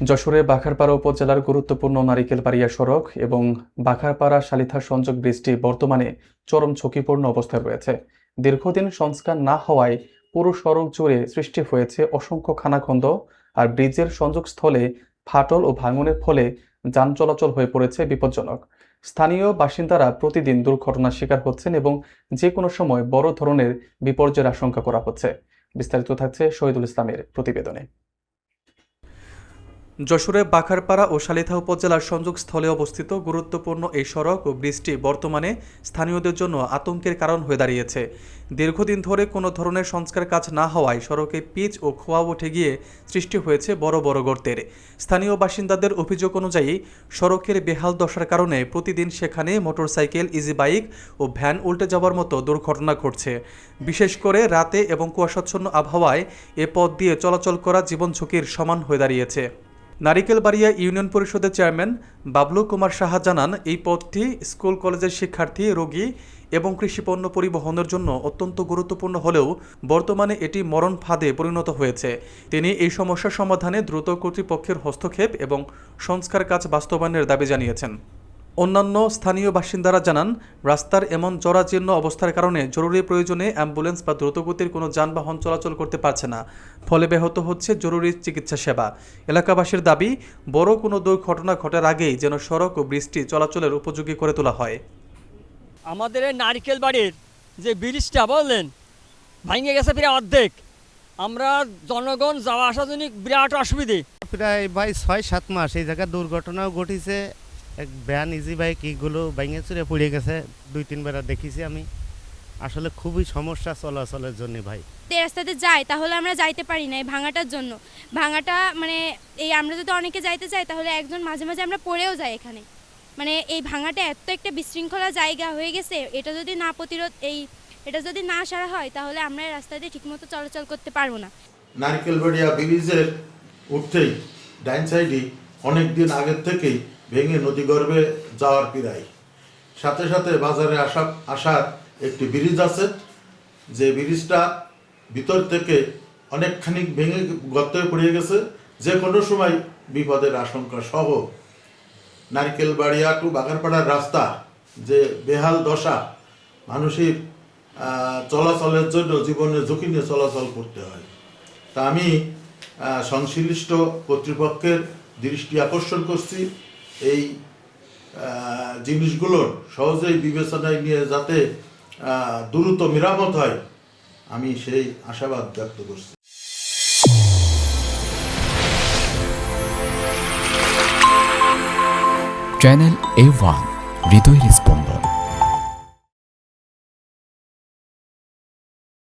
যশোরে বাঘারপাড়া উপজেলার গুরুত্বপূর্ণ নারিকেলবাড়িয়া সড়ক এবং বাঘারপাড়া শালিথা সংযোগ ব্রিজটি বর্তমানে চরম ঝুঁকিপূর্ণ অবস্থায় রয়েছে। দীর্ঘদিন সংস্কার না হওয়ায় পুরো সড়ক জুড়ে সৃষ্টি হয়েছে অসংখ্য খানাখন্দ, আর ব্রিজের সংযোগস্থলে ফাটল ও ভাঙনের ফলে যান চলাচল হয়ে পড়েছে বিপজ্জনক। স্থানীয় বাসিন্দারা প্রতিদিন দুর্ঘটনার শিকার হচ্ছেন এবং যে কোনো সময় বড় ধরনের বিপর্যয়ের আশঙ্কা করা হচ্ছে। বিস্তারিত থাকছে শহীদুল ইসলামের প্রতিবেদনে। যশোরে বাঘারপাড়া ও শালিথা উপজেলার সংযোগস্থলে অবস্থিত গুরুত্বপূর্ণ এই সড়ক ও ব্রিজটি বর্তমানে স্থানীয়দের জন্য আতঙ্কের কারণ হয়ে দাঁড়িয়েছে। দীর্ঘদিন ধরে কোনো ধরনের সংস্কার কাজ না হওয়ায় সড়কে পিচ ও খোয়া উঠে গিয়ে সৃষ্টি হয়েছে বড় বড় গর্তের। স্থানীয় বাসিন্দাদের অভিযোগ অনুযায়ী সড়কের বেহাল দশার কারণে প্রতিদিন সেখানে মোটরসাইকেল, ইজি বাইক ও ভ্যান উল্টে যাওয়ার মতো দুর্ঘটনা ঘটছে। বিশেষ করে রাতে এবং কুয়াশাচ্ছন্ন আবহাওয়ায় এ পথ দিয়ে চলাচল করা জীবন ঝুঁকির সমান হয়ে দাঁড়িয়েছে। নারিকেলবাড়িয়া ইউনিয়ন পরিষদের চেয়ারম্যান বাবলু কুমার সাহা জানান, এই পথটি স্কুল কলেজের শিক্ষার্থী, রোগী এবং কৃষিপণ্য পরিবহনের জন্য অত্যন্ত গুরুত্বপূর্ণ হলেও বর্তমানে এটি মরণ ফাঁদে পরিণত হয়েছে। তিনি এই সমস্যা সমাধানে দ্রুত কর্তৃপক্ষের হস্তক্ষেপ এবং সংস্কার কাজ বাস্তবায়নের দাবি জানিয়েছেন। অন্যান্য স্থানীয় বাসিন্দারা জানান, রাস্তার এমন জরাজীর্ণ অবস্থার কারণে জরুরি প্রয়োজনে অ্যাম্বুলেন্স বা দ্রুতগতির কোনো যানবাহন চলাচল করতে পারছে না, ফলে ব্যাহত হচ্ছে জরুরি চিকিৎসা সেবা। এলাকাবাসীর দাবি, বড় কোনো দুর্ঘটনা ঘটার আগেই যেন সড়ক ও ব্রিজটি চলাচলের উপযোগী করে তোলা হয়। আমাদের এই নারিকেল বাড়ির যে ব্রিজটা বললেন ভেঙে গেছে প্রায় অর্ধেক। আমরা জনগণ যাওয়া আসার জন্য বিরাট অসুবিধে। প্রায় ভাই 6-7 মাস এই জায়গায় দুর্ঘটনাও ঘটেছে। এক ভ্যান, ইজি বাইক এগুলো ভেঙে চুরে পড়ে গেছে, 2-3 বার দেখেছি আমি। আসলে খুবই সমস্যা চলাচলের জন্য ভাই। এই রাস্তাতে যাই তাহলে আমরা যাইতে পারি না এই ভাঙাটার জন্য। ভাঙাটা মানে এই আমরা যদি অনেকে যাইতে চাই তাহলে একজন মাঝে মাঝে আমরা পড়েও যাই এখানে। মানে এই ভাঙাটা এত একটা বিশৃঙ্খলা জায়গা হয়ে গেছে, এটা যদি না এটা যদি না সারা হয় তাহলে আমরা এই রাস্তাতে ঠিকমতো চলাচল করতে পারবো না। নারিকেলবাড়িয়া ব্রিজের উঠতেই ডাইন সাইডে অনেক দিন আগের থেকেই ভেঙে নদীগর্ভে যাওয়ার প্রায় সাথে সাথে বাজারে আসার একটি ব্রিজ আছে, যে ব্রিজটা ভিতর থেকে অনেকখানি ভেঙে গর্তে পড়ে গেছে। যে কোনো সময় বিপদের আশঙ্কা সহ নারিকেলবাড়িয়া টু বাঘারপাড়ার রাস্তা যে বেহাল দশা, মানুষের চলাচলের জন্য জীবনের ঝুঁকি নিয়ে চলাচল করতে হয়। তা আমি সংশ্লিষ্ট কর্তৃপক্ষের দৃষ্টি আকর্ষণ করছি, এই জিনিসগুলোর সহজেই বিবেচনায় নিয়ে যাতে দ্রুত মেরামত হয়, আমি সেই আশাবাদ ব্যক্ত করছি। চ্যানেল A1 হৃদয়ের স্পন্দন।